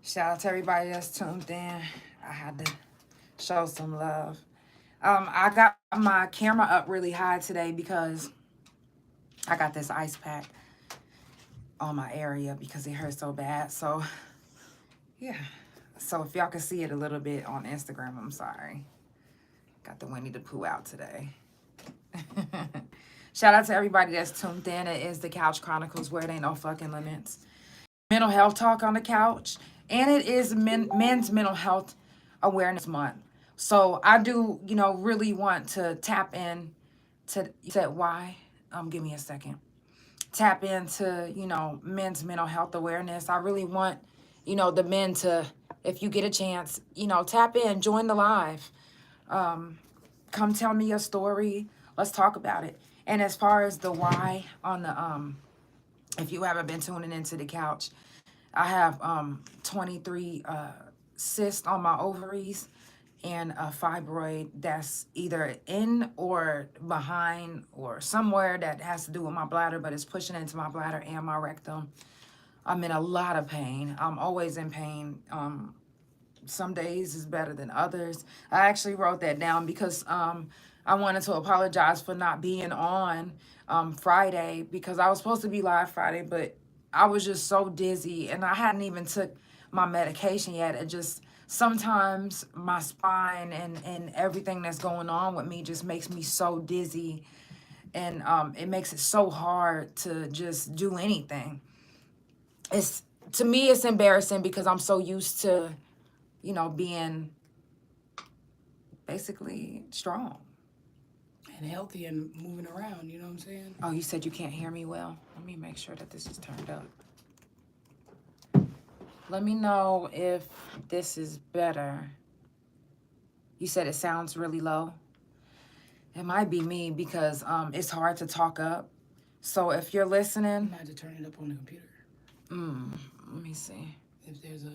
Shout out to everybody that's tuned in. I had to show some love. I got my camera up really high today because I got this ice pack on my area because it hurt so bad. So, yeah. So if y'all can see it a little bit on Instagram, I'm sorry. Got the Winnie the Pooh out today. Shout out to everybody that's tuned in. It is the Couch Chronicles, where it ain't no fucking limits. Mental health talk on the couch. And it is Men's Mental Health Awareness Month. So I do, really want to tap in to, you said why? Give me a second. Tap into, men's mental health awareness. I really want, the men to, if you get a chance, tap in, join the live. Come tell me your story. Let's talk about it. And as far as the why on the, if you haven't been tuning into the couch, I have 23 cysts on my ovaries and a fibroid that's either in or behind or somewhere that has to do with my bladder, but it's pushing into my bladder and my rectum. I'm in a lot of pain. I'm always in pain. Some days is better than others. I actually wrote that down because I wanted to apologize for not being on Friday because I was supposed to be live Friday, but I was just so dizzy and I hadn't even took my medication yet. It just, sometimes my spine and everything that's going on with me just makes me so dizzy. And it makes it so hard to just do anything. To me, it's embarrassing because I'm so used to, being basically strong. And healthy and moving around, you know what I'm saying? Oh, you said you can't hear me well? Let me make sure that this is turned up. Let me know if this is better. You said it sounds really low? It might be me because it's hard to talk up. So if you're listening... I had to turn it up on the computer. Let me see. If there's a...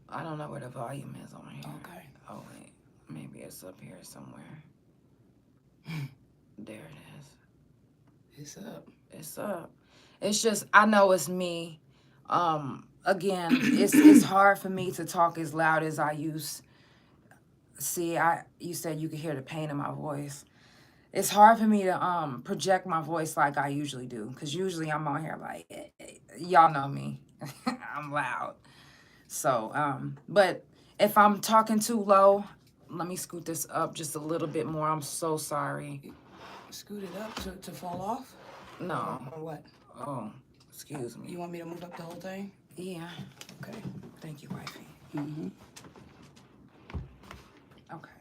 I don't know where the volume is on here. Okay. Oh, wait. Maybe it's up here somewhere. There it is. It's up. It's up. It's just, I know it's me. Again, it's hard for me to talk as loud as I used. See, you said you could hear the pain in my voice. It's hard for me to project my voice like I usually do, because usually I'm on here like, y'all know me. I'm loud. So, but if I'm talking too low, let me scoot this up just a little bit more. I'm so sorry. Scoot it up to fall off? No. Or what? Oh, excuse me. You want me to move up the whole thing? Yeah. Okay. Thank you, wifey. Mm-hmm. Okay.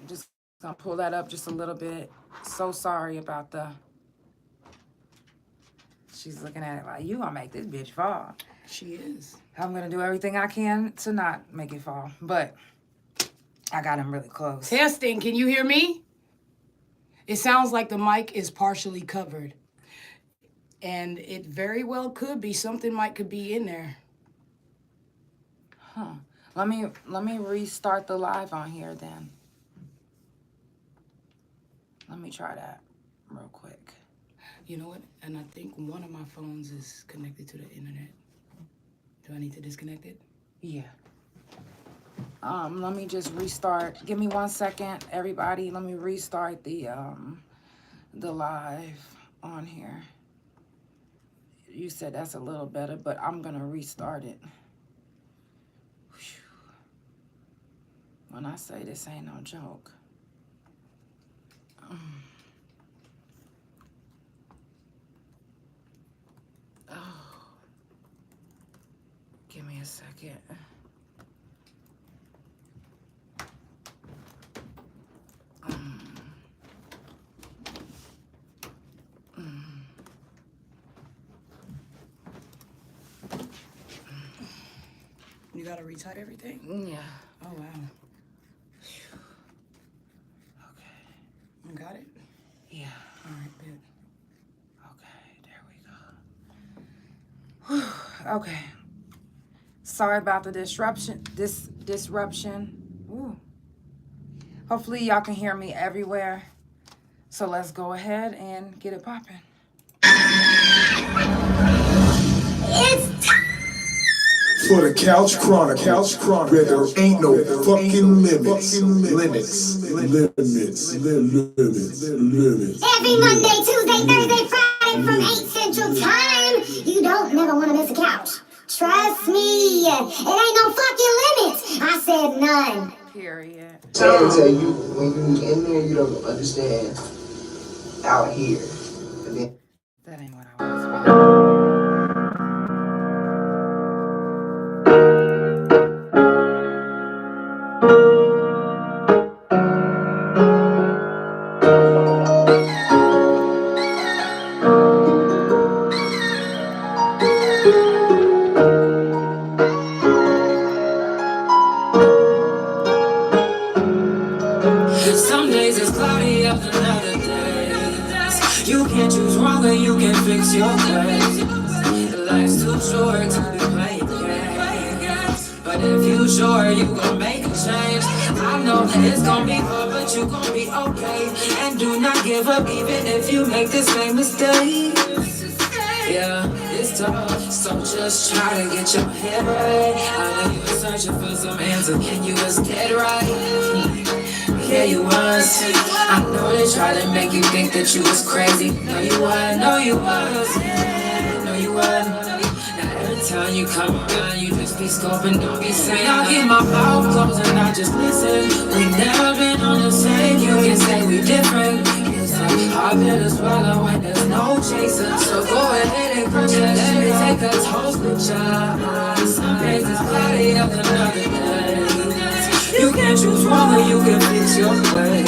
I'm just gonna pull that up just a little bit. So sorry about the... She's looking at it like, you gonna make this bitch fall. She is. I'm gonna do everything I can to not make it fall, but I got him really close. Testing, can you hear me? It sounds like the mic is partially covered. And it very well could be. Something could be in there. Huh. Let me restart the live on here then. Let me try that real quick. You know what? And I think one of my phones is connected to the internet. Do I need to disconnect it? Yeah. Let me just restart. Give me 1 second, everybody. Let me restart the live on here. You said that's a little better, but I'm gonna restart it. Whew. When I say this ain't no joke. Oh. Give me a second. You gotta retype everything? Yeah. Oh, wow. Okay. You got it? Yeah. All right, good. Okay, there we go. Whew. Okay. Sorry about the disruption. Ooh. Hopefully y'all can hear me everywhere. So let's go ahead and get it popping. It's time! for the Couch Chronicles, where there ain't no fucking limits. Every Monday, Tuesday, Thursday, Friday from 8 Central Time. You don't never want to miss a couch. Trust me, it ain't no fucking limits. I said none. Period. Trying to tell you, when you in there, you don't understand out here. And then That ain't what I was. Some days it's cloudy up than other days. You can't choose wrong or you can fix your ways. Life's too short to be playing games. But if you sure you gon' make a change, I know that it's gon' be hard, but you gon' be okay. And do not give up even if you make the same mistake. Yeah, it's tough, so just try to get your head right. I know you're searching for some answers, and you was dead right. Yeah, you was. I know they tried to make you think that you was crazy. No, you wasn't. No, you was. No, you wasn't. Now every time you come around, you just be scoping, don't be saying. I keep my mouth closed and I just listen. We never been on the same. You can say we different. It's hard to swallow when there's no chaser. So go ahead and crush it. Let me take a toast with ya. Some days it's cloudy up another day. You can't choose wrong or you can fix your way.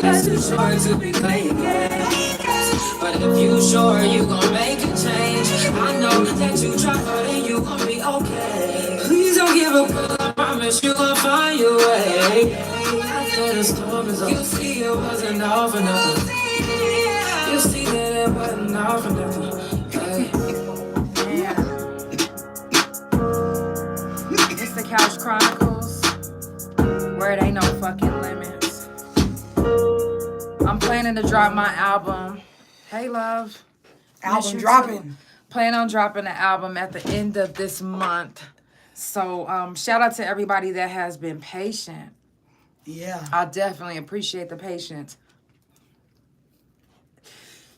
It's too short to be playing games. But if you sure you gon' make a change, I know that you try hard and you gon' be okay. Please don't give up, I promise you gon' find your way. After the storm is over, you'll see it wasn't all for nothing. You'll see that it wasn't all for nothing. Hey. It's the Couch Chronicles, where it ain't no fucking limits. I'm planning to drop my album. Hey, love. Album dropping. Plan on dropping the album at the end of this month. So shout out to everybody that has been patient. Yeah. I definitely appreciate the patience.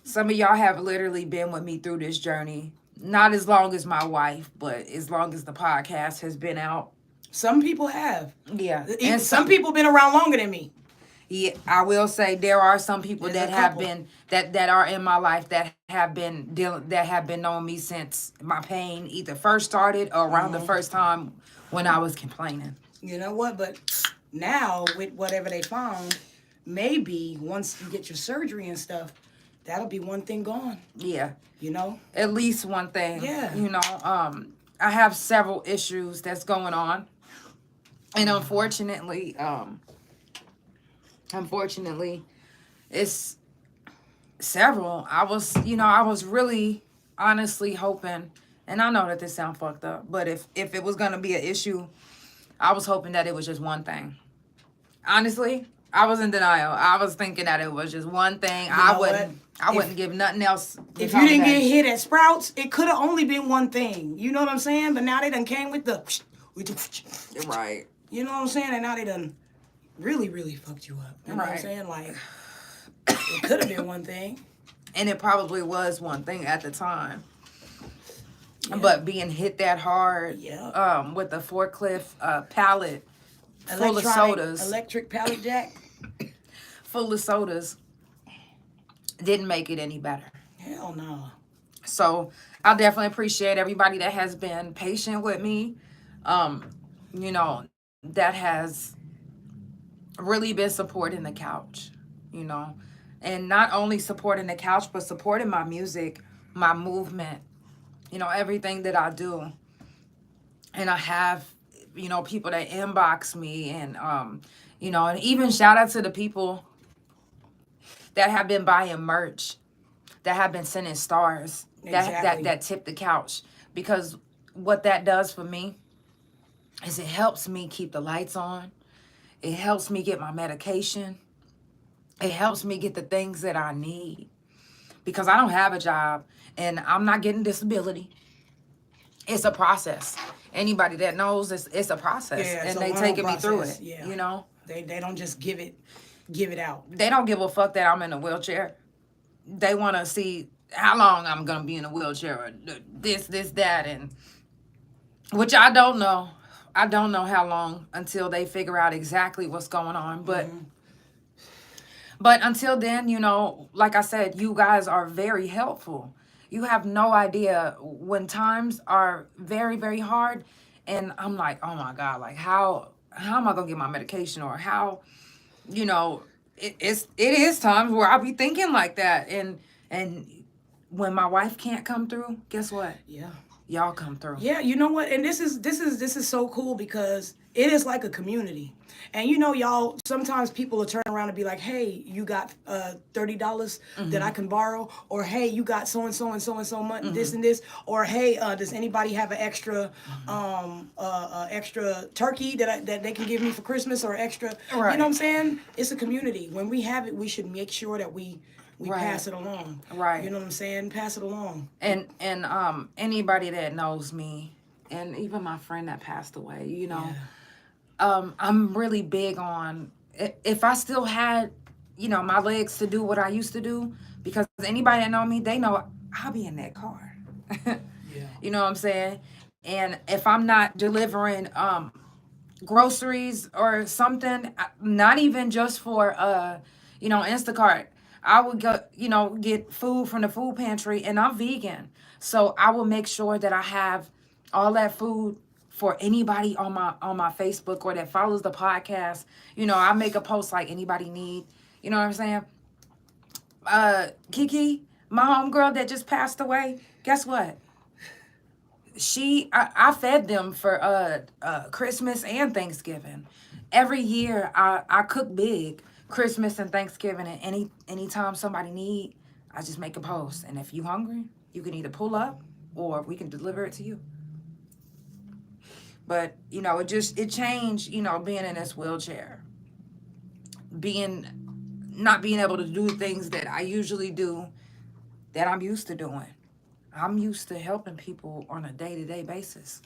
Some of y'all have literally been with me through this journey. Not as long as my wife, but as long as the podcast has been out. Some people have. Yeah. And some people been around longer than me. Yeah, I will say there are some people There's that a have couple. been that are in my life that have been knowing me since my pain either first started or around the first time when I was complaining. You know what? But now with whatever they found, maybe once you get your surgery and stuff, that'll be one thing gone. Yeah. You know? At least one thing. Yeah. You know, I have several issues that's going on. And unfortunately, it's several. I was really honestly hoping, and I know that this sounds fucked up, but if it was gonna be an issue, I was hoping that it was just one thing. Honestly, I was in denial. I was thinking that it was just one thing. I wouldn't give nothing else. If you didn't get hit at Sprouts, it could have only been one thing. You know what I'm saying? But now they done came with the Right. You know what I'm saying? And now they done really, really fucked you up. You know what I'm Right. saying? Like, it could have been one thing. And it probably was one thing at the time. Yeah. But being hit that hard with a forklift pallet full of sodas. Electric pallet jack. Full of sodas didn't make it any better. Hell no. So I definitely appreciate everybody that has been patient with me. You know, that has really been supporting the couch, you know. And not only supporting the couch, but supporting my music, my movement, you know, everything that I do. And I have, you know, people that inbox me and, you know, and even shout out to the people that have been buying merch, that have been sending stars, that tip the couch. Because what that does for me is it helps me keep the lights on. It helps me get my medication. It helps me get the things that I need. Because I don't have a job and I'm not getting disability. it's a process. Anybody that knows, it's a process, Yeah, and it's a they long taking me through it. process, yeah. You know, They don't just give it out. they don't give a fuck that I'm in a wheelchair. They want to see how long I'm gonna be in a wheelchair, or this, that, and which I don't know. I don't know how long until they figure out exactly what's going on. But until then, you know, like I said, you guys are very helpful. You have no idea when times are very, very hard, and I'm like, oh my God, like how am I gonna get my medication, or how, you know, it is times where I'll be thinking like that, and when my wife can't come through, guess what? Yeah. Y'all come through. Yeah, you know what? And this is so cool because it is like a community. And you know, y'all, sometimes people will turn around and be like, hey, you got $30 that I can borrow, or hey, you got so and so and so and so much, this and this, or hey, does anybody have an extra extra turkey that they can give me for Christmas, or extra, Right. you know what I'm saying? It's a community. When we have it, we should make sure that we Right. pass it along. Right. You know what I'm saying? Pass it along. And anybody that knows me, and even my friend that passed away, you know, I'm really big on, if I still had, you know, my legs to do what I used to do, because anybody that know me, they know I'll be in that car. You know what I'm saying? And if I'm not delivering groceries or something, not even just for you know, Instacart, I would go, you know, get food from the food pantry, and I'm vegan. So I will make sure that I have all that food for anybody on my Facebook or that follows the podcast. You know, I make a post like, anybody need, you know what I'm saying? Kiki, my homegirl that just passed away, guess what? I fed them for Christmas and Thanksgiving. Every year I cook big Christmas and Thanksgiving, and anytime somebody need, I just make a post. And if you hungry, you can either pull up or we can deliver it to you. But, you know, it changed, you know, being in this wheelchair. Not being able to do things that I usually do, that I'm used to doing. I'm used to helping people on a day-to-day basis.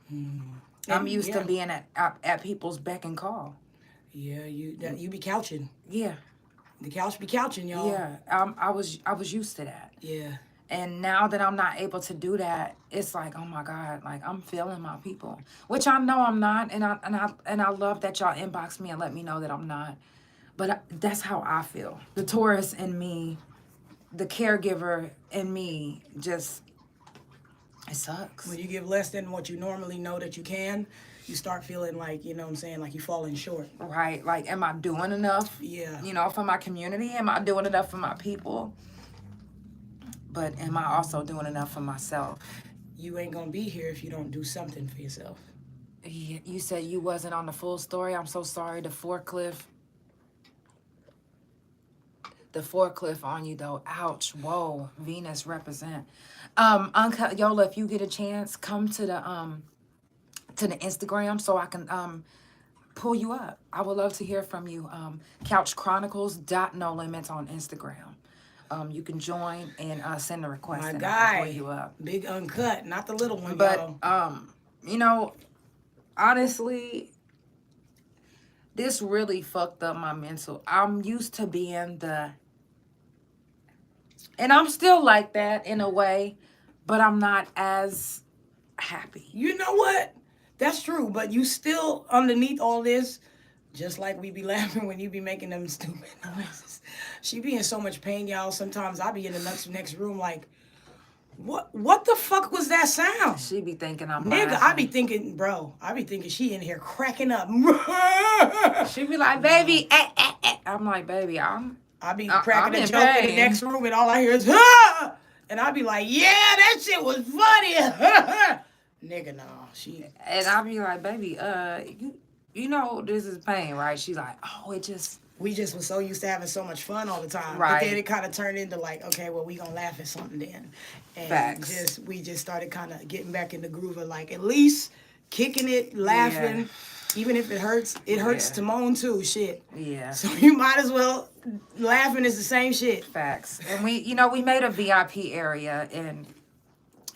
I'm used to being at people's beck and call. Yeah, you be couching. Yeah. The couch be couching, y'all. Yeah. I was used to that. Yeah. And now that I'm not able to do that, it's like, oh my God, like I'm feeling my people, which I know I'm not, and I love that y'all inbox me and let me know that I'm not, but that's how I feel. The tourist in me, the caregiver in me, just, it sucks. When you give less than what you normally know that you can, you start feeling like, you know what I'm saying, like you're falling short. Right? Like, am I doing enough? Yeah. You know, for my community? Am I doing enough for my people? But am I also doing enough for myself? You ain't gonna be here if you don't do something for yourself. You said you wasn't on the full story. I'm so sorry. The forklift on you though. Ouch. Whoa. Venus represent. Uncut Yola, if you get a chance, come to the Instagram so I can pull you up. I would love to hear from you. Couch Chronicles No Limits on Instagram. You can join and send a request. My and guy, I'll pull you up. Big Uncut, not the little one, But y'all. you know, honestly, this really fucked up my mental. I'm used to being and I'm still like that in a way, but I'm not as happy. You know what? That's true, but you still, underneath all this, just like we be laughing when you be making them stupid noises. She be in so much pain, y'all. Sometimes I be in the next room like, what the fuck was that sound? She be thinking I'm Nigga, laughing. I be thinking she in here cracking up. She be like, baby, I'm like, baby, I be I'm cracking a in joke in the pain. next room and all I hear is, ah! And I be like, yeah, that shit was funny. Nigga, no. And I be like, baby, you know this is pain, right? She's like, oh, we just was so used to having so much fun all the time. Right. But then it kind of turned into like, okay, well, we gonna laugh at something then. And Facts. we just started kind of getting back in the groove of like, at least kicking it, laughing. Yeah. Even if it hurts to moan too, shit. Yeah. So you might as well, laughing is the same shit. Facts. And we made a VIP area, and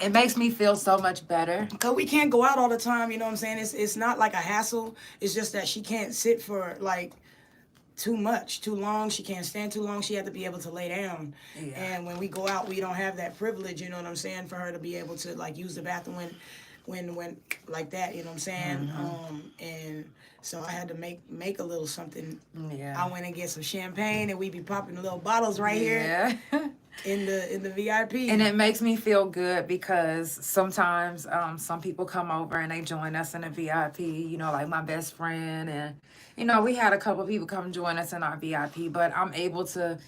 It makes me feel so much better. Because we can't go out all the time, you know what I'm saying? It's not like a hassle. It's just that she can't sit for, like, too long. She can't stand too long. She had to be able to lay down. Yeah. And when we go out, we don't have that privilege, you know what I'm saying, for her to be able to, like, use the bathroom when like that, you know what I'm saying? And so I had to make a little something. Yeah. I went and get some champagne, and we be popping the little bottles right here in the VIP. And it makes me feel good because sometimes some people come over and they join us in the VIP, you know, like my best friend. And, you know, we had a couple people come join us in our VIP, but I'm able to,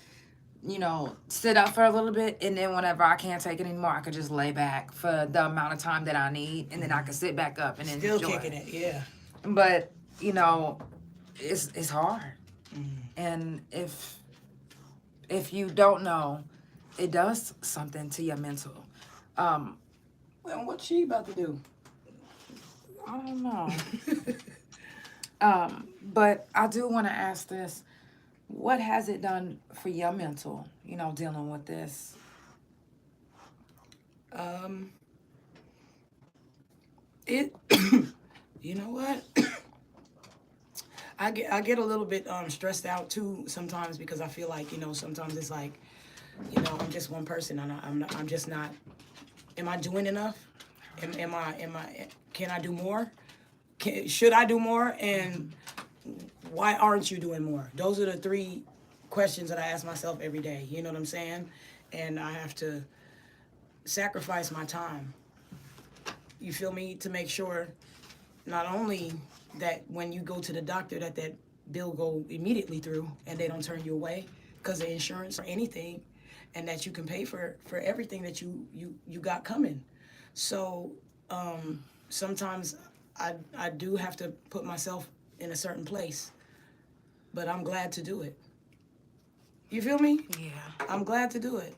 you know, sit up for a little bit. And then whenever I can't take it anymore, I could just lay back for the amount of time that I need. And then I can sit back up and Still enjoy kicking it, yeah. But, you know, it's hard. And if you don't know, it does something to your mental. Well, what's she about to do? I don't know. But I do want to ask this. What has it done for your mental, you know, dealing with this? It, you know what? I get a little bit stressed out too sometimes because I feel like, you know, sometimes it's like, you know, I'm just one person and I'm just not. Am I doing enough? Am I? Can I do more? Should I do more? And why aren't you doing more? Those are the 3 questions that I ask myself every day. You know what I'm saying? And I have to sacrifice my time. You feel me? To make sure not only that when you go to the doctor that bill go immediately through and they don't turn you away because of insurance or anything, and that you can pay for everything that you got coming. So sometimes I do have to put myself in a certain place, but I'm glad to do it. You feel me? Yeah. I'm glad to do it.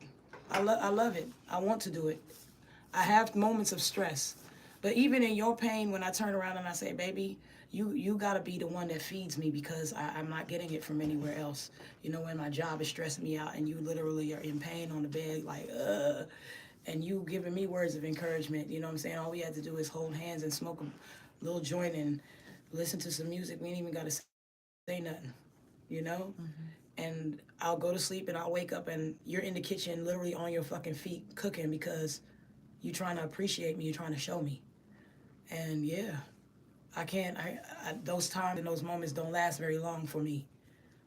I love it. I want to do it. I have moments of stress, but even in your pain, when I turn around and I say, baby, you gotta be the one that feeds me because I'm not getting it from anywhere else. You know, when my job is stressing me out and you literally are in pain on the bed, like, and you giving me words of encouragement, you know what I'm saying? All we had to do is hold hands and smoke a little joint and listen to some music. We ain't even gotta say nothing, you know? And I'll go to sleep and I'll wake up and you're in the kitchen literally on your fucking feet cooking because you're trying to appreciate me, you're trying to show me. And yeah, I those times and those moments don't last very long for me.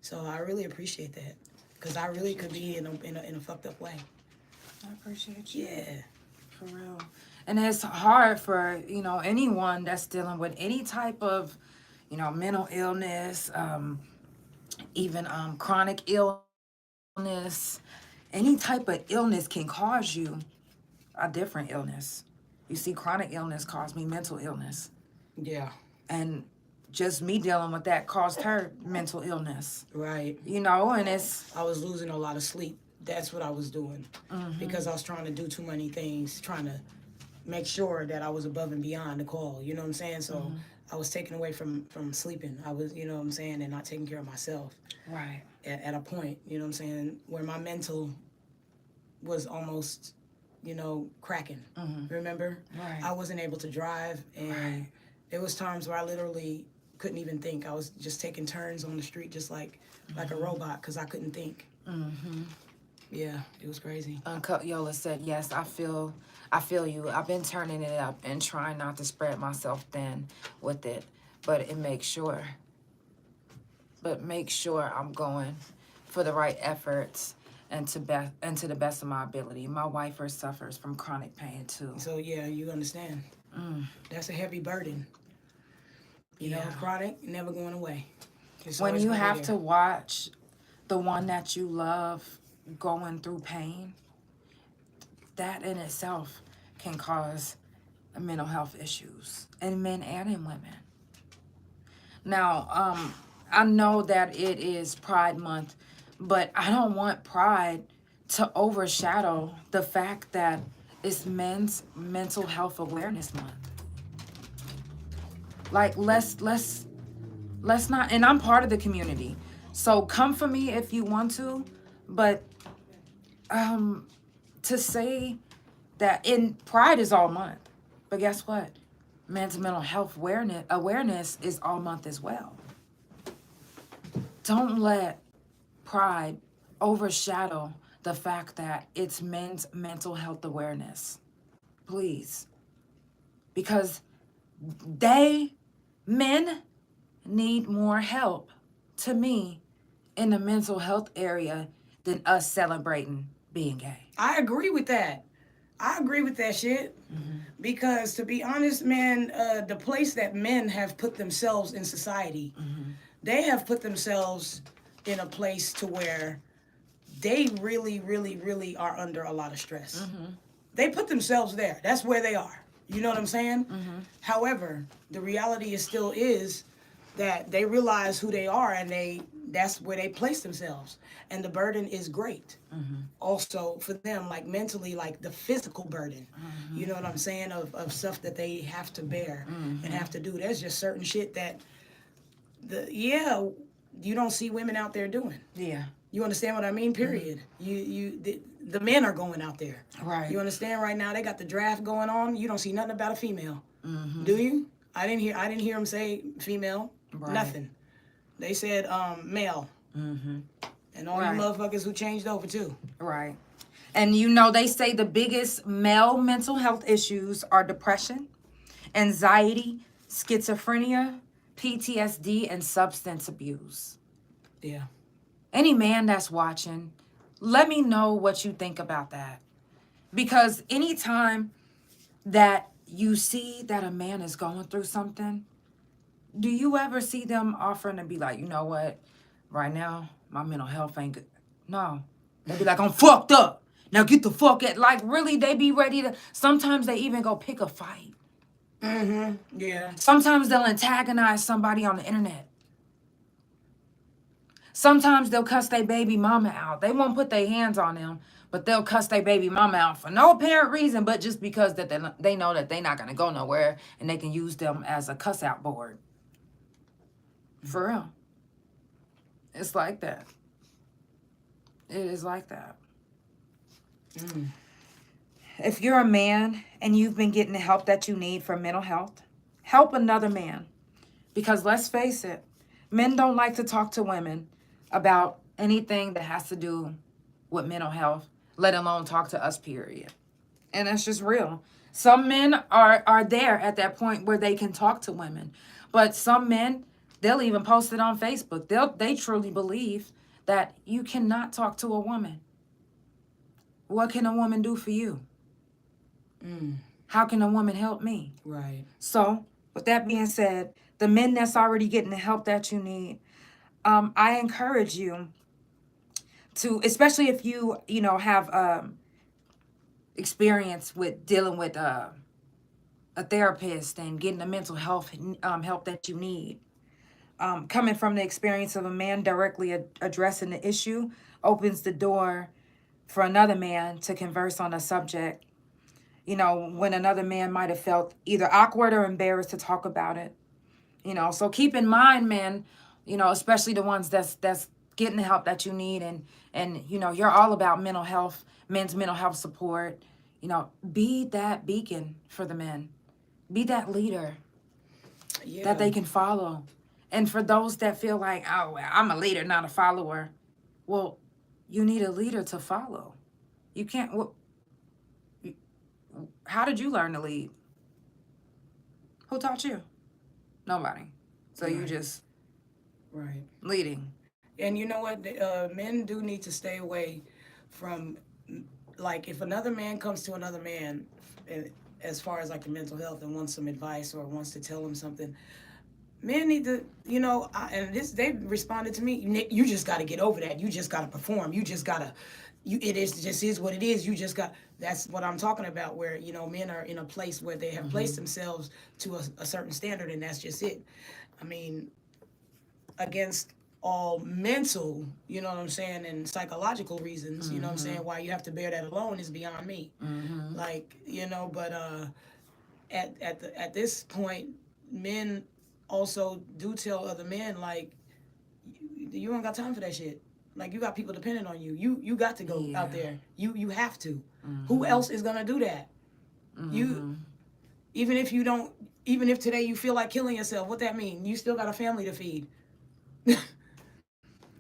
So I really appreciate that because I really could be in a fucked up way. I appreciate you. Yeah. For real. And it's hard for, you know, anyone that's dealing with any type of, you know, mental illness, even chronic illness. Any type of illness can cause you a different illness. You see, chronic illness caused me mental illness. Yeah. And just me dealing with that caused her mental illness. Right. You know, and I was losing a lot of sleep. That's what I was doing. Because I was trying to do too many things, trying to make sure that I was above and beyond the call. You know what I'm saying? So I was taken away from sleeping. I was, you know what I'm saying, and not taking care of myself. Right. At a point, you know what I'm saying, where my mental was almost, you know, cracking. Remember? Right. I wasn't able to drive, and there was times where I literally couldn't even think. I was just taking turns on the street just like a robot because I couldn't think. Yeah, it was crazy. Uncut Yola said, yes, I feel you. I've been turning it up and trying not to spread myself thin with it. But make sure I'm going for the right efforts and to the best of my ability. My wife suffers from chronic pain too. So yeah, you understand. That's a heavy burden. You know, chronic, never going away. It's when always you gonna be have there. to watch the one that you love going through pain, that in itself can cause mental health issues in men and in women. Now, I know that it is Pride Month, but I don't want Pride to overshadow the fact that it's Men's Mental Health Awareness Month. Like, let's not, and I'm part of the community, so come for me if you want to, but to say that in Pride is all month. But guess what? Men's mental health awareness is all month as well. Don't let Pride overshadow the fact that it's men's mental health awareness. Please. Because men need more help, to me, in the mental health area than us celebrating being gay. I agree with that. I agree with that shit. Because to be honest, man, the place that men have put themselves in society, they have put themselves in a place to where they really, really, really are under a lot of stress. They put themselves there. That's where they are. You know what I'm saying? However, the reality still is that they realize who they are, and that's where they place themselves. And the burden is great. Also for them, like mentally, like the physical burden. You know what I'm saying? Of stuff that they have to bear and have to do. There's just certain shit that you don't see women out there doing. Yeah. You understand what I mean? Period. The men are going out there. Right. You understand? Right now they got the draft going on. You don't see nothing about a female. Do you? I didn't hear them say female. Right. Nothing. They said male. And all you motherfuckers who changed over too. Right. And they say the biggest male mental health issues are depression, anxiety, schizophrenia, PTSD, and substance abuse. Yeah. Any man that's watching, let me know what you think about that. Because anytime that you see that a man is going through something, do you ever see them offering to be like, you know what, right now, my mental health ain't good? No. They be like, I'm fucked up. Now get the fuck out. Like, really, they be ready to, sometimes they even go pick a fight. Yeah. Sometimes they'll antagonize somebody on the internet. Sometimes they'll cuss their baby mama out. They won't put their hands on them, but they'll cuss their baby mama out for no apparent reason, but just because that they know that they're not going to go nowhere and they can use them as a cuss out board. For real. It's like that. It is like that. If you're a man and you've been getting the help that you need for mental health, help another man. Because let's face it, men don't like to talk to women about anything that has to do with mental health, let alone talk to us, period. And that's just real. Some men are there at that point where they can talk to women. But some men, they'll even post it on Facebook. They truly believe that you cannot talk to a woman. What can a woman do for you? How can a woman help me? Right. So, with that being said, the men that's already getting the help that you need, I encourage you to, especially if you have experience with dealing with a therapist and getting the mental health help that you need. Coming from the experience of a man directly addressing the issue opens the door for another man to converse on a subject, when another man might have felt either awkward or embarrassed to talk about it. So keep in mind, men, especially the ones that's getting the help that you need, and you're all about mental health, men's mental health support. Be that beacon for the men. Be that leader that they can follow. And for those that feel like, oh, well, I'm a leader, not a follower. Well, you need a leader to follow. You can't, how did you learn to lead? Who taught you? Nobody. So you just leading. And you know what? Men do need to stay away from, like, if another man comes to another man, as far as like the mental health, and wants some advice or wants to tell him something, men need to, they responded to me, you just got to get over that. You just got to perform. You just got to, just is what it is. You just got, that's what I'm talking about, where, men are in a place where they have placed themselves to a certain standard, and that's just it. I mean, against all mental, you know what I'm saying, and psychological reasons, you know what I'm saying, why you have to bear that alone is beyond me. Like, but at this point, men also do tell other men, like, you don't got time for that shit. Like, you got people depending on you. You got to go Yeah. out there. You have to. Who else is gonna do that? You, even if you don't, even if today you feel like killing yourself, what that mean? You still got a family to feed.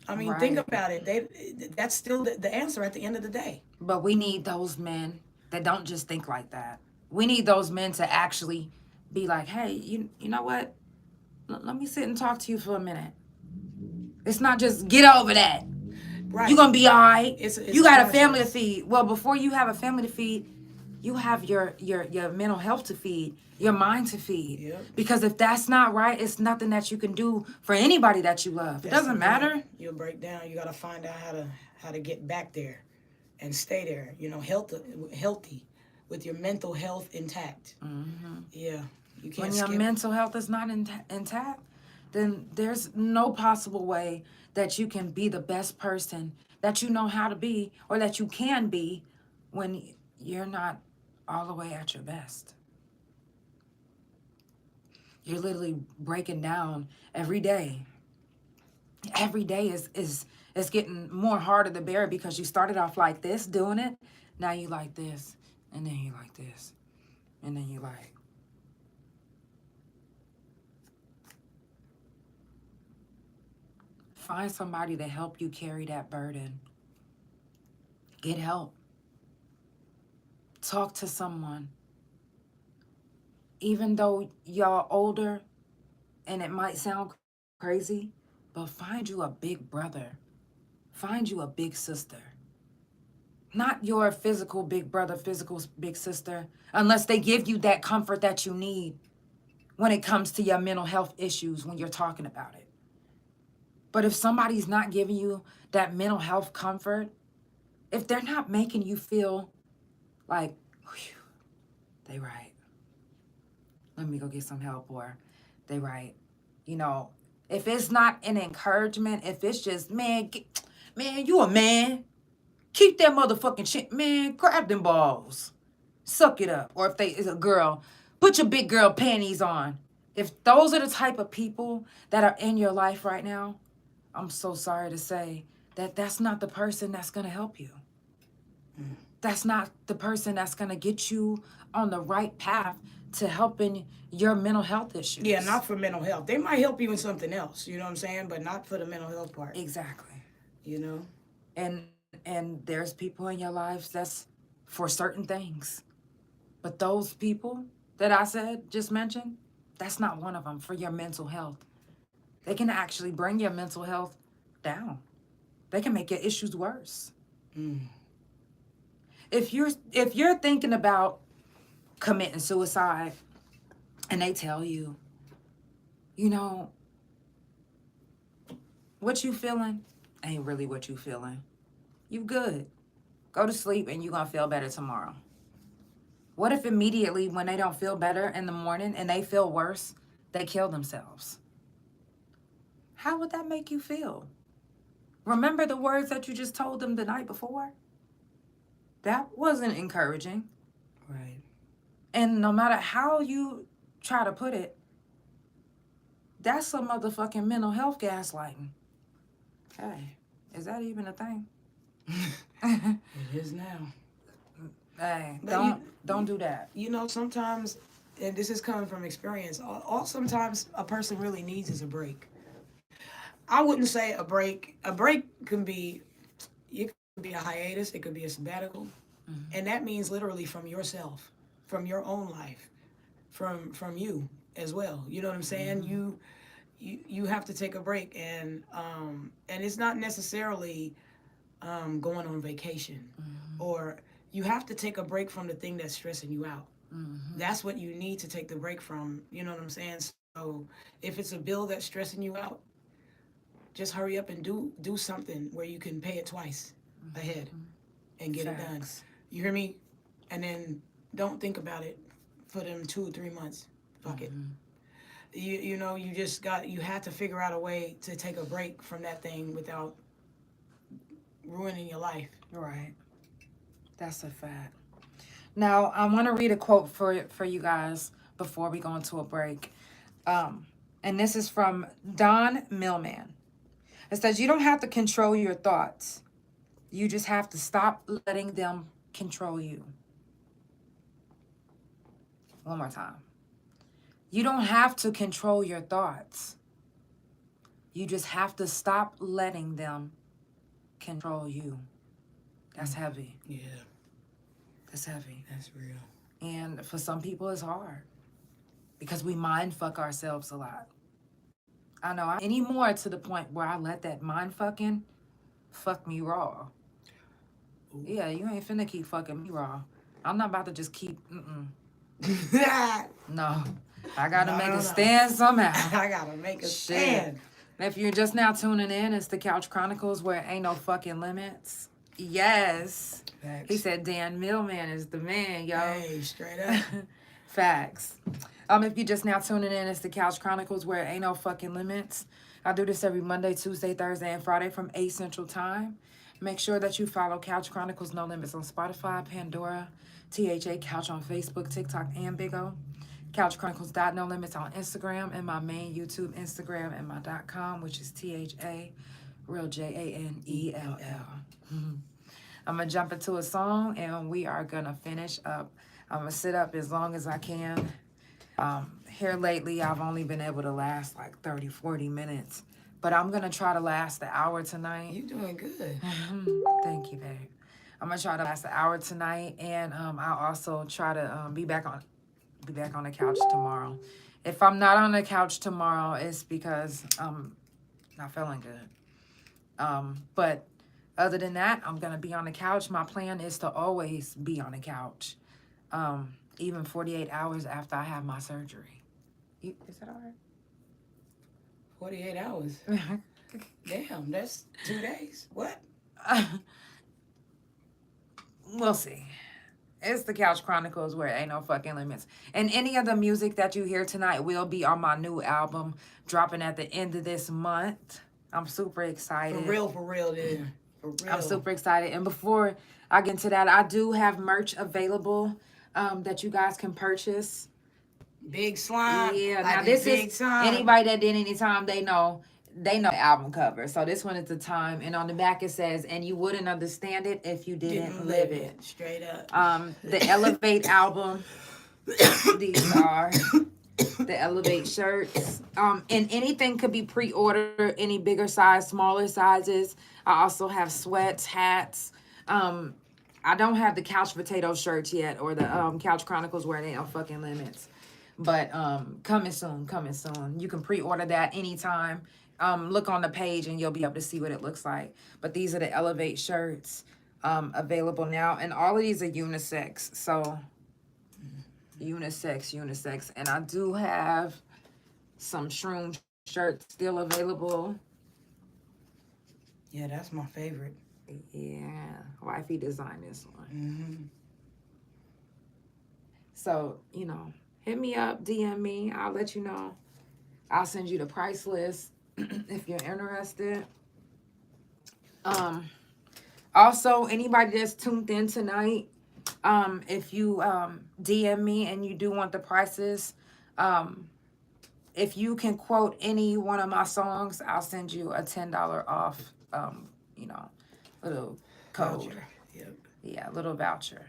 I mean, think Right. about it. That's still the answer at the end of the day. But we need those men that don't just think like that. We need those men to actually be like, hey, you know what? Let me sit and talk to you for a minute. It's not just get over that. Right. You're going to be all right. It's You got a process. family to feed. Well, before you have a family to feed, you have your mental health to feed, your mind to feed. Yep. Because if that's not right, it's nothing that you can do for anybody that you love. It doesn't matter. You'll break down. You got to find out how to get back there and stay there. You know, healthy with your mental health intact. Yeah. You can't When your skip. mental health is not intact, then there's no possible way that you can be the best person that you know how to be or that you can be when you're not all the way at your best. You're literally breaking down every day. Every day is getting more harder to bear because you started off like this, doing it. Now you like this, and then you like this, and then you like. Find somebody to help you carry that burden. Get help. Talk to someone. Even though y'all older and it might sound crazy, but find you a big brother. Find you a big sister. Not your physical big brother, physical big sister, unless they give you that comfort that you need when it comes to your mental health issues when you're talking about it. But if somebody's not giving you that mental health comfort, if they're not making you feel like, whew, they right. Let me go get some help, or they right. You know, if it's not an encouragement, if it's just, man, you a man. Keep that motherfucking shit, man, grab them balls. Suck it up. Or if they is a girl, put your big girl panties on. If those are the type of people that are in your life right now, I'm so sorry to say that that's not the person that's going to help you. That's not the person that's going to get you on the right path to helping your mental health issues. Yeah, not for mental health. They might help you in something else, you know what I'm saying? But not for the mental health part. Exactly. You know? And there's people in your lives that's for certain things. But those people that I just mentioned, that's not one of them for your mental health. They can actually bring your mental health down. They can make your issues worse. If you're thinking about committing suicide and they tell you, you know, what you feeling ain't really what you feeling. You good. Go to sleep and you're going to feel better tomorrow. What if immediately when they don't feel better in the morning and they feel worse, they kill themselves? How would that make you feel? Remember the words that you just told them the night before? That wasn't encouraging. Right. And no matter how you try to put it, that's some motherfucking mental health gaslighting. Hey, is that even a thing? It is now. Hey, But don't do that. You know, sometimes, and this is coming from experience, all sometimes a person really needs is a break. I wouldn't say a break. A break can be, it could be a hiatus, it could be a sabbatical. And that means literally from yourself, from your own life, from you as well. You know what I'm saying? You have to take a break, and it's not necessarily going on vacation, or you have to take a break from the thing that's stressing you out. That's what you need to take the break from. You know what I'm saying? So if it's a bill that's stressing you out, just hurry up and do something where you can pay it twice ahead and get it done. You hear me? And then don't think about it for them 2 or 3 months. Fuck it. You know, you have to figure out a way to take a break from that thing without ruining your life. Right. That's a fact. Now, I want to read a quote for you guys before we go into a break. And this is from Don Millman. It says you don't have to control your thoughts. You just have to stop letting them control you. One more time. You don't have to control your thoughts. You just have to stop letting them control you. That's heavy. Yeah. That's heavy. That's real. And for some people, it's hard because we mind fuck ourselves a lot. I know anymore to the point where I let that mind fucking fuck me raw. Ooh. Yeah, you ain't finna keep fucking me raw. I'm not about to just keep, No, I gotta make a stand somehow. I gotta make a stand. And if you're just now tuning in, it's the Couch Chronicles where ain't no fucking limits. Yes. Facts. He said Dan Millman is the man, yo. Hey, straight up. Facts. If you're just now tuning in, it's the Couch Chronicles where ain't no fucking limits. I do this every Monday, Tuesday, Thursday, and Friday from 8 Central Time. Make sure that you follow Couch Chronicles No Limits on Spotify, Pandora, THA Couch on Facebook, TikTok, and Big O. CouchChronicles.No Limits on Instagram, and my main YouTube Instagram and my .com, which is THA Real JANELL. I'm going to jump into a song, and we are going to finish up. I'm going to sit up as long as I can. Here lately, I've only been able to last like 30, 40 minutes. But I'm going to try to last the hour tonight. You're doing good. Thank you, babe. I'm going to try to last the hour tonight, and I'll also try to be back on the couch tomorrow. If I'm not on the couch tomorrow, it's because I'm not feeling good. But other than that, I'm going to be on the couch. My plan is to always be on the couch, even 48 hours after I have my surgery. Is that all right? 48 hours? Damn, that's 2 days. What? We'll see. It's the Couch Chronicles where ain't no fucking limits. And any of the music that you hear tonight will be on my new album dropping at the end of this month. I'm super excited. For real, dude. For real. I'm super excited. And before I get into that, I do have merch available that you guys can purchase. Big Slime. Yeah, now this is anybody that did any time, they know the album cover. So this one is the time, and on the back it says, and you wouldn't understand it if you didn't live it. Straight up. The Elevate album. These are the Elevate shirts. And anything could be pre-ordered, any bigger size, smaller sizes. I also have sweats, hats. I don't have the Couch Potato shirts yet, or the Couch Chronicles where they ain't no fucking limits. But coming soon. You can pre-order that anytime. Look on the page and you'll be able to see what it looks like. But these are the Elevate shirts available now. And all of these are unisex. So unisex. And I do have some Shroom shirts still available. Yeah, that's my favorite. Yeah, wifey designed this one. Mm-hmm. So, hit me up, DM me. I'll let you know. I'll send you the price list if you're interested. Also, anybody that's tuned in tonight, if you DM me and you do want the prices, if you can quote any one of my songs, I'll send you a $10 off, little code. Voucher. Yep. Yeah, little voucher.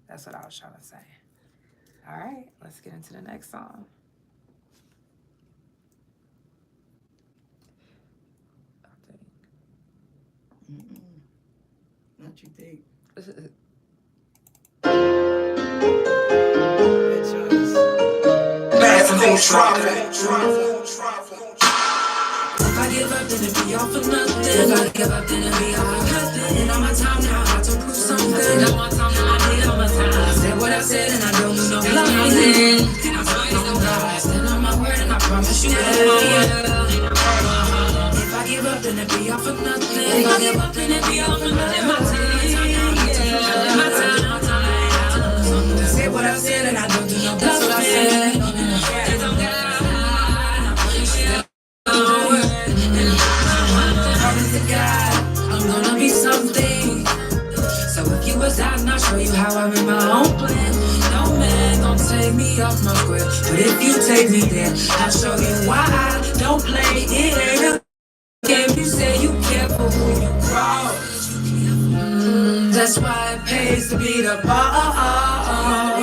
That's what I was trying to say. All right, let's get into the next song. What you think? If I give up, then it be all for nothing. If I give up, then it be all for nothing. And all my time now, I have to prove something. All my time now, I did all my time. I said what I said, and I don't do no lying. And I promise no lies. Stand on my word, and I promise you that. If I give up, then it be all for nothing. If I give up, then it be all for nothing. My time. I said what I said, and I don't do no that's what I said. I'm gonna be something. So if you was out and I'll show you how I made my own plan. No man gon' take me off my square. But if you take me there, I'll show you why I don't play. It ain't a game. You say you the ball.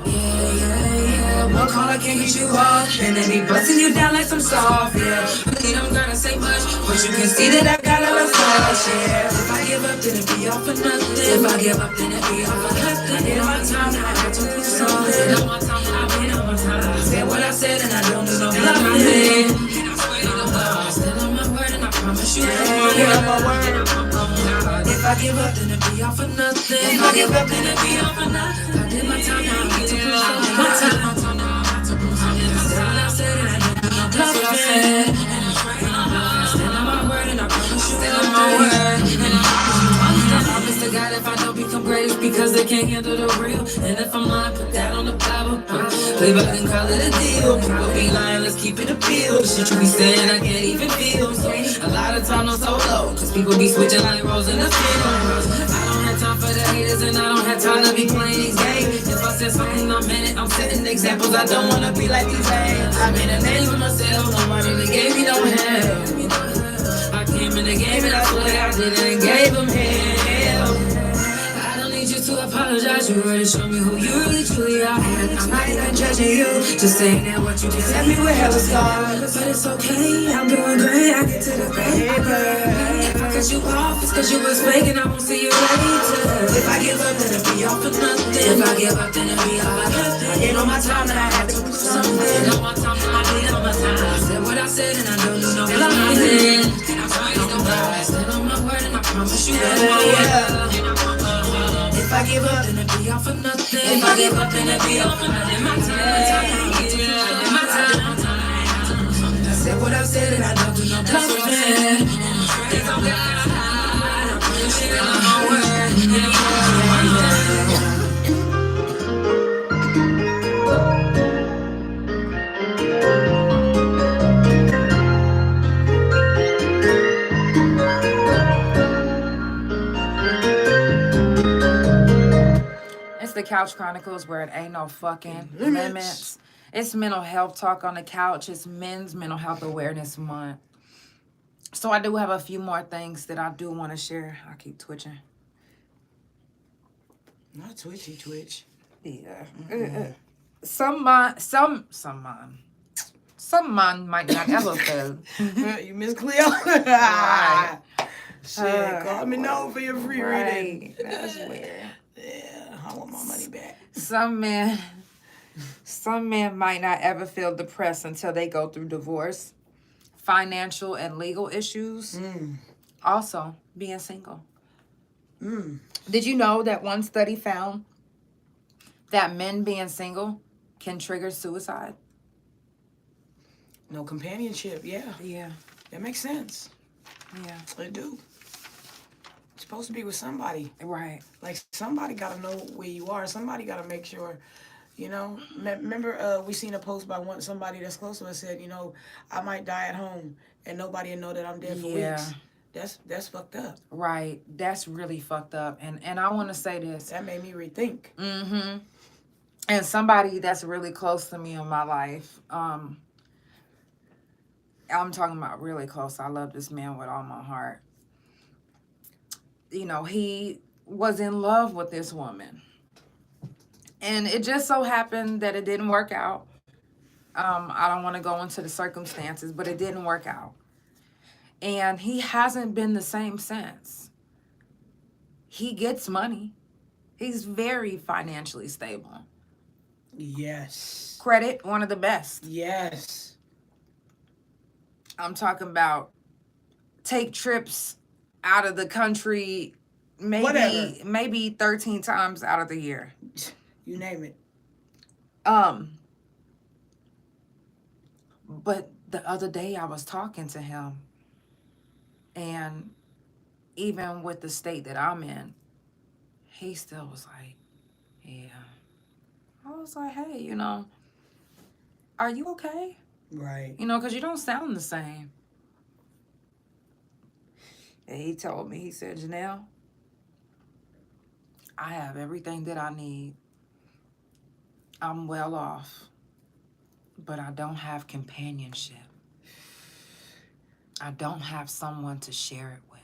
Yeah. One call I can't get you off, and they be busting you down like some soft, yeah. Really don't gotta say much, but you can see that I got a little flash, yeah. If I give up, then it be all for nothing. If I give up, then it be all for nothing. I did on my time, now I had to do something. On my time, I've been on my time. I said what I said, and I don't do no bluffing. I'm still on my word, and I promise you if I give up, then it be all for nothing. If I give up, then it be all for nothing. I did my time, now I need to prove something. My time, now I have to prove something. I said what I said, and I don't do no bluffing. Still on my word, and I promise you still on my word. I promise to God if I don't become great, it's because they can't handle the real. And if I'm lying, put that on the Bible. Play back and call it a deal. People be lying, let's keep it a pill. The shit you be saying, I can't even feel. So a lot of time I'm so low, cause people be switching like roles in the field. I don't have time for the haters, and I don't have time to be playing these games. If I said something, I meant it. I'm setting examples, I don't wanna be like these haters. I made a name for myself, nobody that gave me no help. I came in the game and I swear I didn't gave them hell. I don't need you to apologize, you already showed me who you really truly are. I'm not even judging you, just saying that what you just left me with hella scars. But it's okay, I'm doing great, I get to the paper. If I cut you off, it's cause you was fake and I won't see you later. If I give up, then it'll be all for nothing. If I give up, then it'll be all for nothing. I gave all my time and I had to prove something. All my time, I did all my time. I said what I said and I don't do no bluffing. Still on my word and I promise you that. If I give up, then it be all for nothing. If I give up, then it be all for nothing. My time. I said what I said and I don't do no bluffing. If I'm God, I promise you that I'm my word. It's the Couch Chronicles where it ain't no fucking limits. It's mental health talk on the couch. It's Men's Mental Health Awareness Month. So I do have a few more things that I do want to share. I keep twitching. Not twitchy twitch. Yeah. Some man might not ever feel. You Miss Cleo? Right. Shit, call me no for your free reading. Right. That's weird. Yeah, I want my money back. Some men might not ever feel depressed until they go through divorce, financial and legal issues. Also, being single. Did you know that one study found that men being single can trigger suicide? No companionship, yeah. Yeah. That makes sense. Yeah. They do. You're supposed to be with somebody. Right. Like, somebody got to know where you are. Somebody got to make sure, you know. Remember, we seen a post by somebody that's close to us said, you know, I might die at home and nobody will know that I'm dead for weeks. That's fucked up. Right. That's really fucked up. And I want to say this. That made me rethink. Mm-hmm. And somebody that's really close to me in my life, I'm talking about really close. I love this man with all my heart. You know, he was in love with this woman. And it just so happened that it didn't work out. I don't want to go into the circumstances, but it didn't work out. And he hasn't been the same since. He gets money. He's very financially stable. Yes. Credit, one of the best. Yes. I'm talking about take trips out of the country maybe 13 times out of the year. You name it. But the other day I was talking to him, and even with the state that I'm in, he still was like, yeah. I was like, hey, you know, are you okay? Right. You know, because you don't sound the same. And he told me, he said, Janelle, I have everything that I need. I'm well off, but I don't have companionship. I don't have someone to share it with.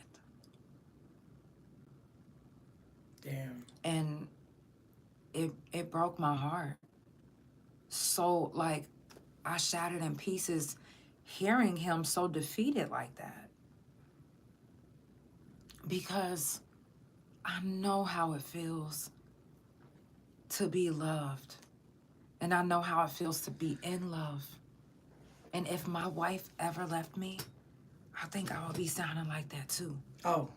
Damn. And it broke my heart. So, like, I shattered in pieces hearing him so defeated like that. Because I know how it feels to be loved. And I know how it feels to be in love. And if my wife ever left me, I think I would be sounding like that too. Oh.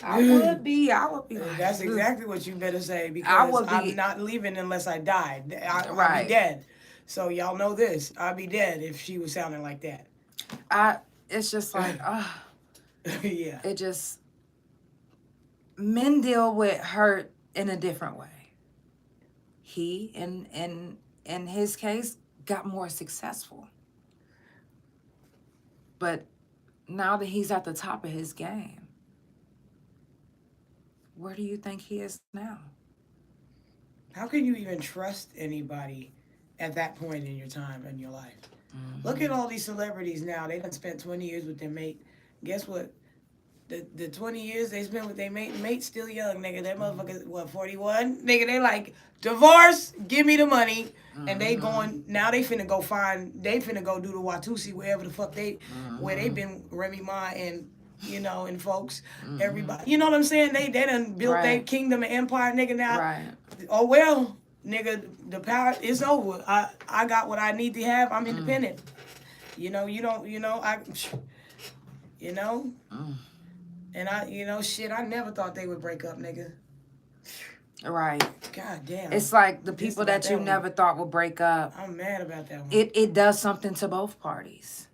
I would be like, That's exactly what you better say, because I'm not leaving unless I died. I'll Right. be dead. So y'all know this. I'll be dead if she was sounding like that. It's just like, Yeah. it just, men deal with hurt in a different way. He, in his case, got more successful. But now that he's at the top of his game, where do you think he is now? How can you even trust anybody at that point in your time in your life? Mm-hmm. Look at all these celebrities now. They done spent 20 years with their mate. Guess what? The 20 years they spent with their mate's still young, nigga. That motherfucker, what, 41? Nigga, they like, divorce, give me the money. And they going, now they finna go do the Watusi wherever the fuck where they been, Remy Ma and, you know, and folks, everybody. You know what I'm saying? They done built their kingdom and empire, nigga, now. Right. Oh, well, nigga, the power is over. I got what I need to have. I'm independent. You know, you don't, you know, you know? And I never thought they would break up, nigga. Right. God damn. It's like the people that you never thought would break up. I'm mad about that one. It does something to both parties.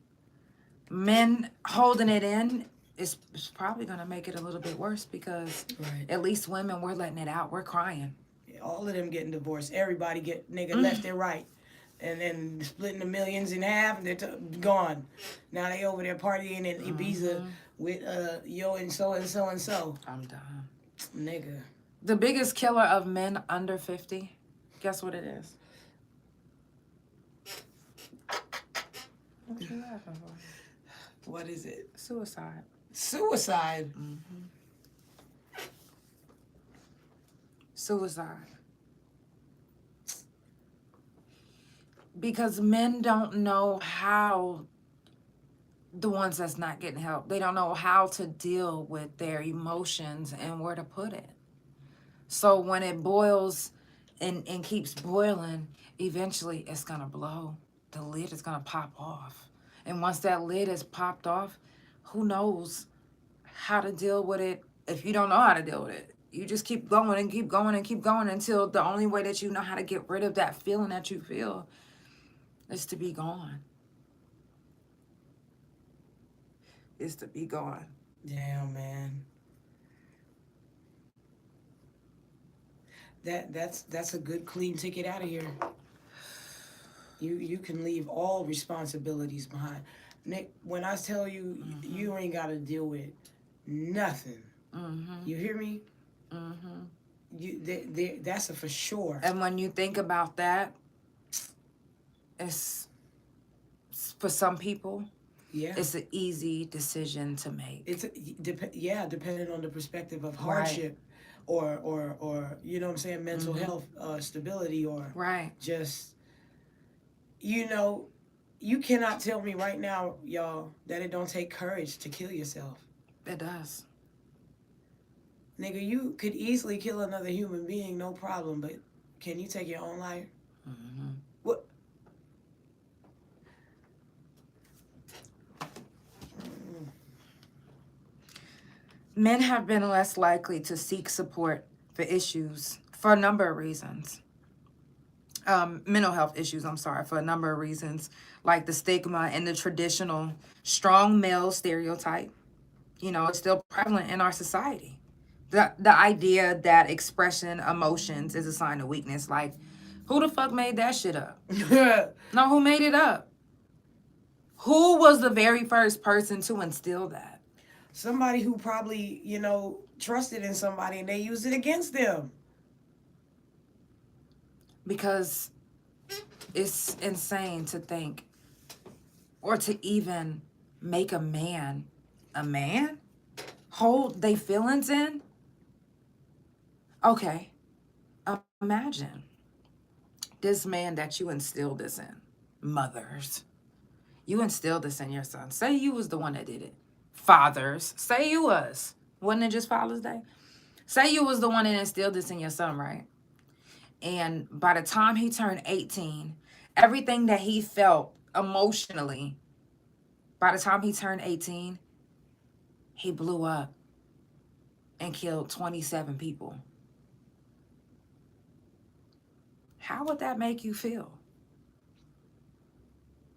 Men holding it in is probably going to make it a little bit worse, because at least women, we're letting it out. We're crying. All of them getting divorced. Everybody get, nigga, left and right. And then splitting the millions in half, and they're gone. Now they over there partying in Ibiza with yo and so and so and so. I'm done. Nigga. The biggest killer of men under 50, guess what it is? What you laughing for? What is it? Suicide. Suicide. Suicide. Because men don't know how, the ones that's not getting help, they don't know how to deal with their emotions and where to put it. So when it boils and keeps boiling, eventually it's going to blow. The lid is going to pop off. And once that lid is popped off, who knows how to deal with it if you don't know how to deal with it. You just keep going and keep going and keep going until the only way that you know how to get rid of that feeling that you feel is to be gone. Is to be gone. Damn, man. That's a good clean ticket out of here. You can leave all responsibilities behind. Nick, when I tell you, you ain't got to deal with nothing. You hear me? That's a for sure. And when you think about that, it's, for some people, it's an easy decision to make. It's depending on the perspective of hardship, or you know what I'm saying, mental health stability, or just, you know, you cannot tell me right now, y'all, that it don't take courage to kill yourself. It does. Nigga, you could easily kill another human being, no problem, but can you take your own life? What? Men have been less likely to seek support for issues for a number of reasons. Mental health issues, for a number of reasons, like the stigma and the traditional strong male stereotype. You know, it's still prevalent in our society. The idea that expressing emotions is a sign of weakness. Like, who the fuck made that shit up? No, who made it up? Who was the very first person to instill that? Somebody who probably, you know, trusted in somebody and they used it against them. Because it's insane to think, or to even make a man hold they feelings in. Okay, a Imagine this man that you instilled this in. Mothers. You instilled this in your son. Say you was the one that did it. Fathers. Say you was. Wasn't it just Father's Day? Say you was the one that instilled this in your son, right? And by the time he turned 18, everything that he felt emotionally, by the time he turned 18, he blew up and killed 27 people. How would that make you feel?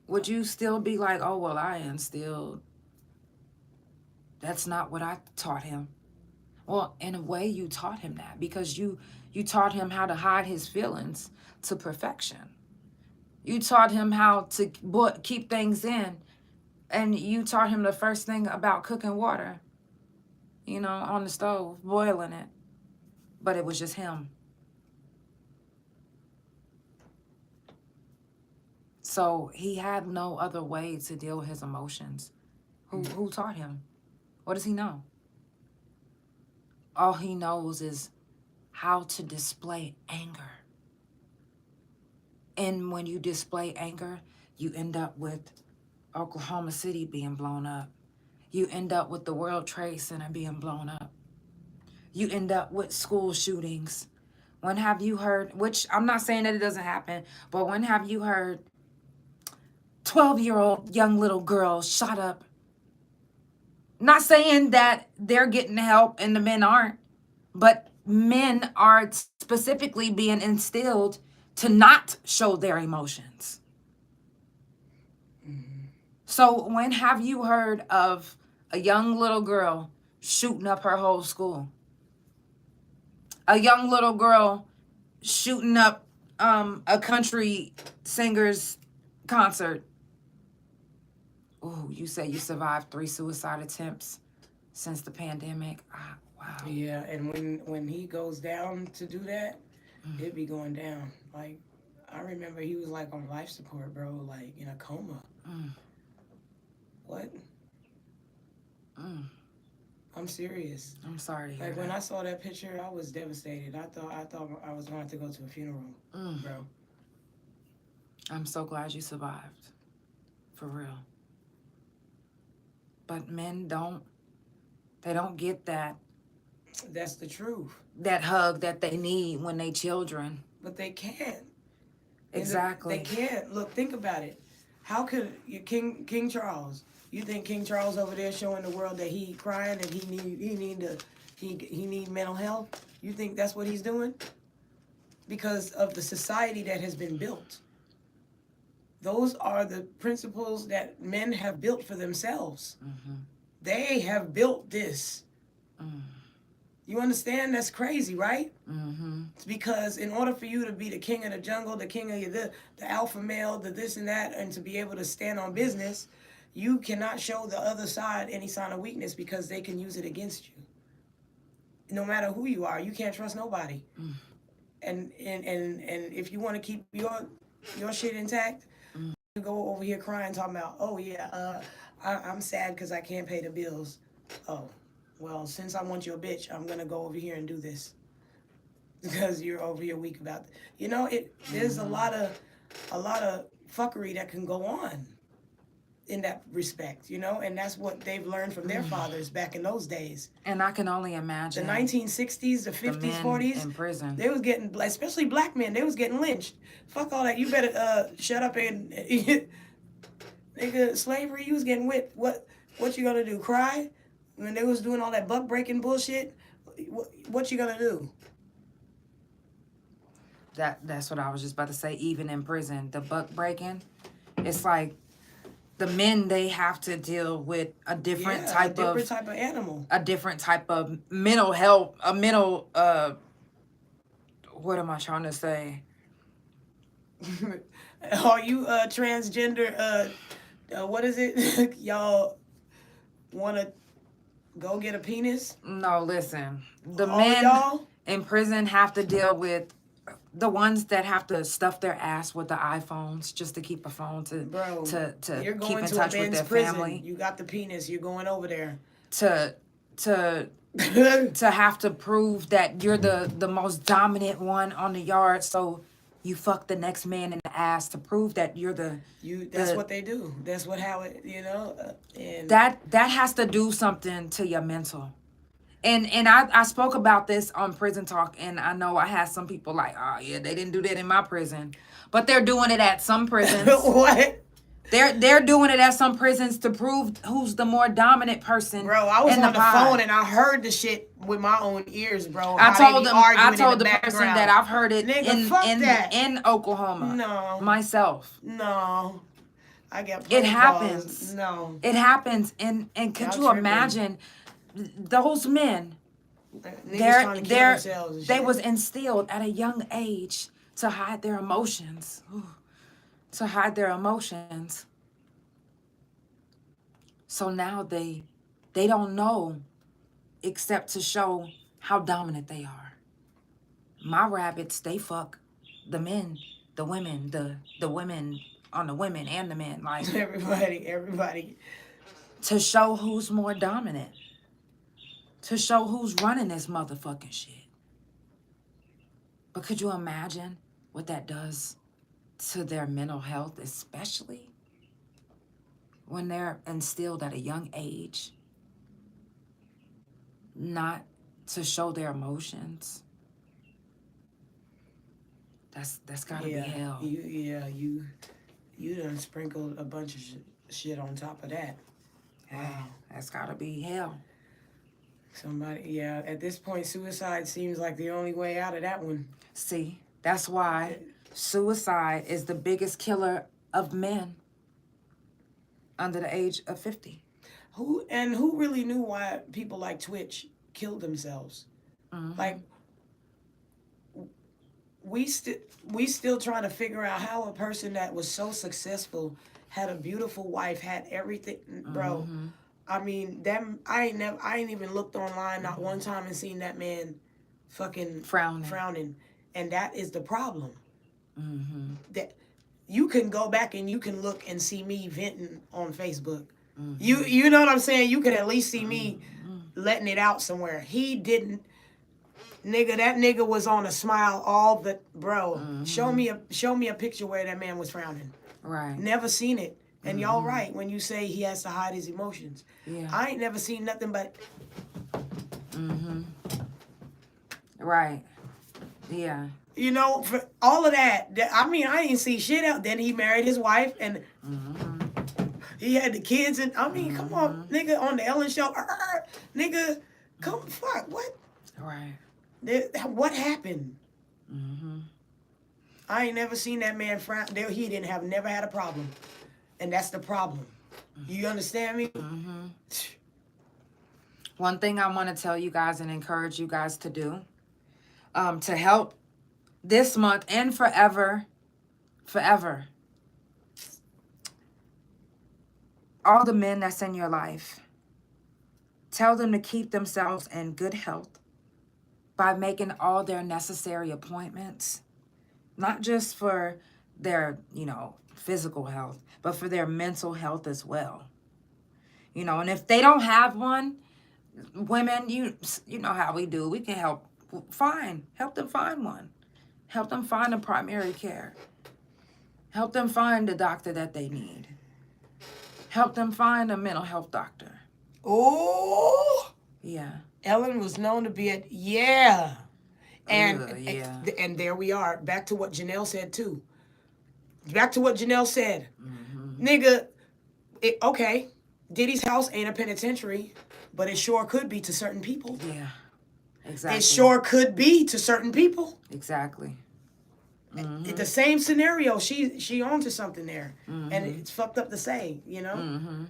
Would you still be like, oh, well, I instilled. That's not what I taught him. Well, in a way, you taught him that because you taught him how to hide his feelings to perfection. You taught him how to keep things in. And you taught him the first thing about cooking water, on the stove, boiling it. But it was just him. So he had no other way to deal with his emotions. Who taught him? What does he know? All he knows is how to display anger. And when you display anger, you end up with Oklahoma City being blown up. You end up with the World Trade Center being blown up. You end up with school shootings. When have you heard, which I'm not saying that it doesn't happen, but when have you heard 12-year-old young little girls shot up? Not saying that they're getting help and the men aren't, but men are specifically being instilled to not show their emotions. So when have you heard of a young little girl shooting up her whole school? A young little girl shooting up a country singer's concert. Oh, you say you survived 3 suicide attempts since the pandemic. Wow. Yeah, and when he goes down to do that, it be going down. Like, I remember he was like on life support, bro, like in a coma. What? I'm serious. I'm sorry to hear Like that. when I saw that picture, I was devastated. I thought I was going to go to a funeral, bro. I'm so glad you survived. For real. But men don't get that. That's the truth. That hug that they need when they children. But they can't. Exactly. They can't. Look, think about it. How could you, King Charles? You think King Charles over there showing the world that he crying and he need mental health? You think that's what he's doing? Because of the society that has been built. Those are the principles that men have built for themselves. They have built this. You understand? That's crazy, right? It's because in order for you to be the king of the jungle, the king of the alpha male, the this and that, and to be able to stand on business, you cannot show the other side any sign of weakness because they can use it against you. No matter who you are, you can't trust nobody. And if you want to keep your shit intact, you go over here crying, talking about, oh yeah, I'm sad because I can't pay the bills. Oh, well, since I want your bitch, I'm gonna go over here and do this because you're over here weak about it. There's a lot of fuckery that can go on in that respect, and that's what they've learned from their fathers back in those days. And I can only imagine the 1960s, the 50s, men 40s in prison. They was getting, especially black men, they was getting lynched. Fuck all that. You better shut up and nigga, slavery. You was getting whipped. What you gonna do? Cry? When they was doing all that buck breaking bullshit, what you gonna do? That's what I was just about to say. Even in prison, the buck breaking, it's like the men, they have to deal with a different type of animal, a different type of mental health, what am I trying to say? Are you transgender? What is it? Y'all want to go get a penis? No, listen. The All men y'all? in prison have to deal with the ones that have to stuff their ass with the iPhones just to keep a phone to you're keep going in to touch a with men's their prison. family. You got the penis. You're going over there To to have to prove that you're the most dominant one on the yard, so you fuck the next man in the ass to prove that you're That's what they do. That's how it, and that has to do something to your mental. And I spoke about this on Prison Talk, and I know I had some people like, oh yeah, they didn't do that in my prison, but they're doing it at some prisons. what? They're doing it at some prisons to prove who's the more dominant person. Bro, I was in on the pod. phone and I heard the shit with my own ears, bro. I how told they them. be I arguing told in the person background. that I've heard it Nigga, fuck that. in Oklahoma. No. Myself. No. I got It phone happens. calls. No. It happens, and could Y'all you tripping. imagine those men? Niggas trying to kill themselves and They shit. was instilled at a young age to hide their emotions. To hide their emotions. So now they don't know except to show how dominant they are. My rabbits, they fuck the men, the women, the women on the women and the men, like Everybody. to show who's more dominant. To show who's running this motherfucking shit. But could you imagine what that does to their mental health, especially when they're instilled at a young age not to show their emotions? That's gotta be hell. You done sprinkled a bunch of shit on top of that. Wow. That's gotta be hell. Somebody, at this point, suicide seems like the only way out of that one. See, that's why suicide is the biggest killer of men under the age of 50. Who really knew why people like Twitch killed themselves? Mm-hmm. Like, we still trying to figure out how a person that was so successful, had a beautiful wife, had everything, bro. Mm-hmm. I mean, I ain't even looked online not one time and seen that man fucking frowning. And that is the problem. Mm-hmm. That you can go back and you can look and see me venting on Facebook. Mm-hmm. You know what I'm saying? You could at least see me letting it out somewhere. He didn't. Nigga, that nigga was on a smile all the bro. Mm-hmm. Show me a picture where that man was frowning. Right. Never seen it. And y'all right when you say he has to hide his emotions. Yeah. I ain't never seen nothing but. Mm-hmm. Right. Yeah. You know, for all of that, I mean, I didn't see shit out. Then he married his wife and he had the kids. And I mean, come on, nigga, on the Ellen show. Nigga, come, fuck, what? Right. What happened? Mm-hmm. I ain't never seen that man frown. He never had a problem. And that's the problem. You understand me? Mm-hmm. One thing I want to tell you guys and encourage you guys to do, to help this month and forever, all the men that's in your life, tell them to keep themselves in good health by making all their necessary appointments, not just for their, physical health, but for their mental health as well. And if they don't have one, women, you know how we do. We can help them find one. Help them find a primary care. Help them find the doctor that they need. Help them find a mental health doctor. Oh! Yeah. Ellen was known to be and there we are. Back to what Janelle said, too. Nigga, okay, Diddy's house ain't a penitentiary, but it sure could be to certain people. Yeah, exactly. It sure could be to certain people. Exactly. Mm-hmm. The same scenario, she onto something there. Mm-hmm. And it's fucked up to say, Mm-hmm.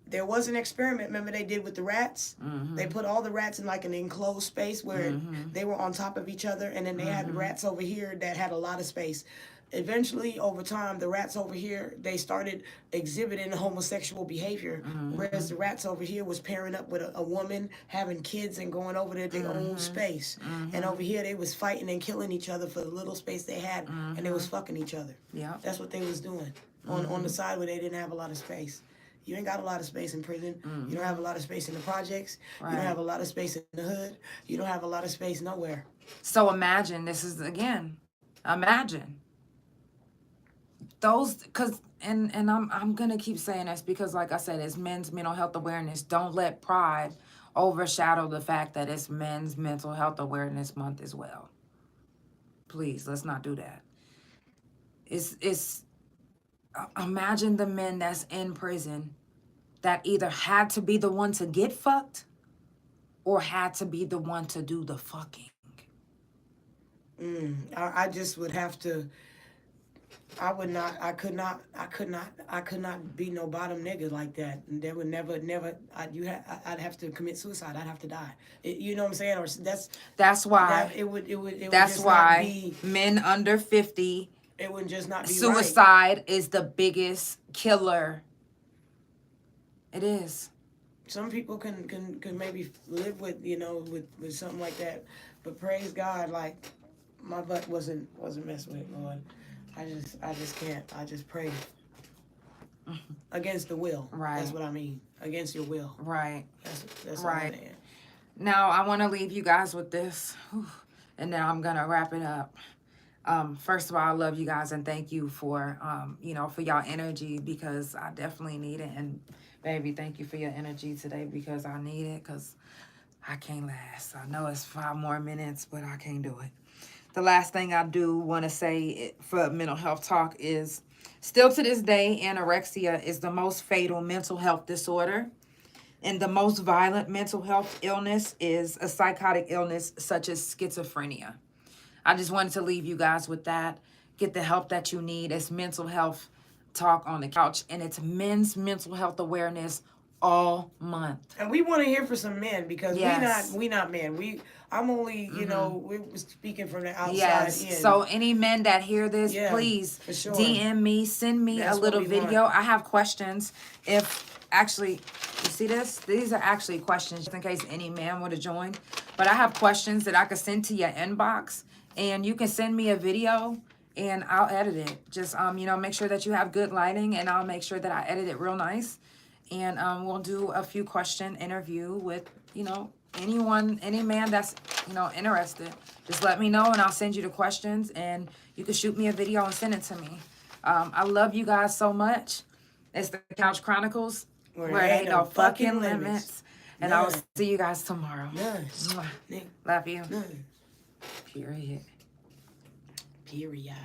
There was an experiment, remember they did with the rats? Mm-hmm. They put all the rats in like an enclosed space where they were on top of each other, and then they had the rats over here that had a lot of space. Eventually, over time, the rats over here, they started exhibiting homosexual behavior, whereas the rats over here was pairing up with a woman, having kids, and going over to their own space. And over here, they was fighting and killing each other for the little space they had, and they was fucking each other. Yeah. That's what they was doing on the side where they didn't have a lot of space. You ain't got a lot of space in prison. You don't have a lot of space in the projects. Right. You don't have a lot of space in the hood. You don't have a lot of space nowhere. So imagine, this is again, imagine those, because and I'm gonna keep saying this because, like I said, it's Men's Mental Health Awareness. Don't let pride overshadow the fact that it's Men's Mental Health Awareness Month as well. Please, let's not do that. It's imagine the men that's in prison that either had to be the one to get fucked or had to be the one to do the fucking. I just would have to. I could not be no bottom nigga like that. There would never. I'd have to commit suicide. I'd have to die. You know what I'm saying? Or That's why. It would That's just why not be, men under 50. it would just not be Suicide right. is the biggest killer. It is. Some people can maybe live with with something like that, but praise God, like my butt wasn't messed with, Lord. I just can't. I just pray against the will. Right. That's what I mean. Against your will. Right. That's Right. All I'm saying. Now I want to leave you guys with this, and now I'm gonna wrap it up. First of all, I love you guys and thank you for for y'all energy, because I definitely need it. And baby, thank you for your energy today, because I need it, because I can't last. I know it's 5 more minutes, but I can't do it. The last thing I do want to say for mental health talk is, still to this day, anorexia is the most fatal mental health disorder. And the most violent mental health illness is a psychotic illness such as schizophrenia. I just wanted to leave you guys with that. Get the help that you need. It's mental health talk on the couch, and it's Men's Mental Health Awareness all month. And we want to hear from some men, because Yes. we not men. I'm only we're speaking from the outside Yes. in. So any men that hear this, Yeah, please for sure. DM me, send me That's a what little we video. want. I have questions. If actually, you see this? These are actually questions just in case any man would have joined. But I have questions that I could send to your inbox, and you can send me a video and I'll edit it. Just make sure that you have good lighting, and I'll make sure that I edit it real nice. And we'll do a few question interview with, any man that's, interested. Just let me know and I'll send you the questions, and you can shoot me a video and send it to me. I love you guys so much. It's the Couch Chronicles, where there ain't no fucking limits. And I will None. see you guys tomorrow. None. Mwah. Love you. None. Period. Period.